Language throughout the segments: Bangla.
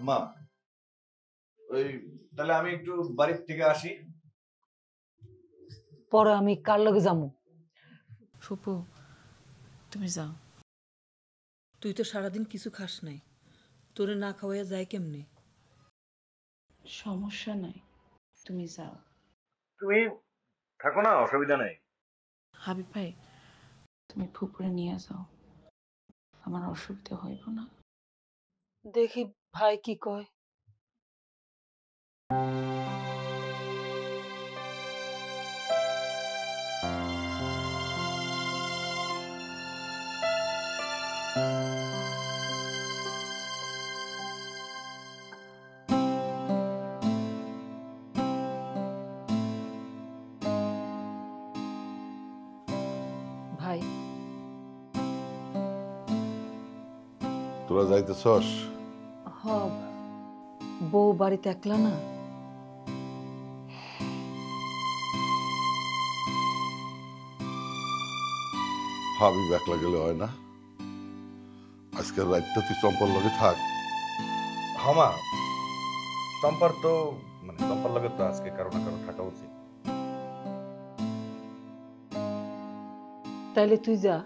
মা ওই তাহলে আমি একটু বাড়ির থেকে আসি, পরে আমি কার লগে যাবো? ফুপু তুমি যাও। তুই তো সারাদিন কিছু খাস নাই, তোরে না খাওয়াইয়া যায় কেমনে? সমস্যা নাই, তুমি যাও। তুমি থাকো না, অসুবিধা নেই। হাবিব ভাই তুমি ফুপুরে নিয়ে যাও, আমার অসুবিধা হইব না। দেখি ভাই কি কয়। ভাই তোরা যাইতেছস? হব, বউ বাড়িতে একলা না। হাবিব একলা গেলে হয় না? আজকের রাতটা তুই চম্পর লগে থাক। হামা চম্পার তো মানে চম্পার লগে তো আজকে কারো না কারো থাকা উচিত। তাইলে তুই যা।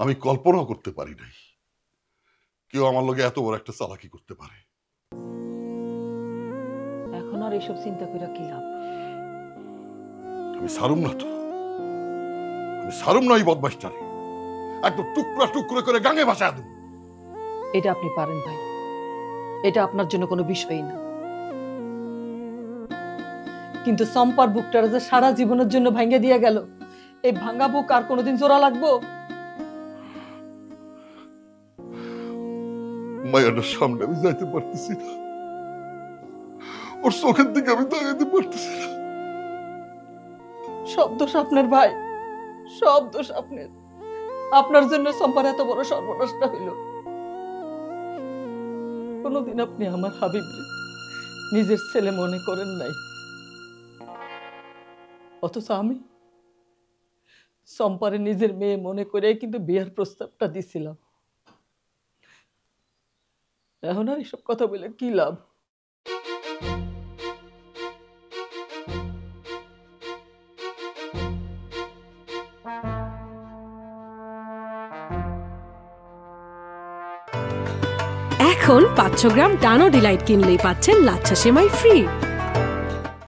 আমি কল্পনাও করতে পারি নাই কেউ আমার লগে এত বড় একটা চালাকি করতে পারে। এখন আর এসব চিন্তা কইরা কি লাভ? আমি সারুম না তো, আমি সারুম না এই বদমাইশটারে, একদম টুকরা টুকরো করে গাঙে ভাসায় দেব। এটা আপনি পারেন ভাই, এটা আপনার জন্য কোনো বিষয়ই না। কিন্তু সম্পার বুকটার যে সারা জীবনের জন্য ভাঙ্গে দিয়ে গেল, এই ভাঙ্গা বুক আর কোনোদিন জোড়া লাগবো? মায়াটার সামনে আমি যাইতে পারতেছি না, ওর চোখের দিকে আমি তাকাইতে পারতেছি না। সব দোষ আপনার ভাই, সব দোষ আপনার। আপনার জন্য সম্পার এত বড় সর্বনাশটা হইল। কোনোদিন আপনি আমার হাবিবরে নিজের ছেলে মনে করেন নাই, অথচ আমি সম্পারে নিজের মেয়ে মনে করে কিন্তু বিয়ের প্রস্তাবটা দিছিলাম। এখন আর এসব কথা বলে কি লাভ? এখন 500 গ্রাম ডানো ডিলাইট কিনলেই পাচ্ছেন লাচ্ছা সেমাই ফ্রি।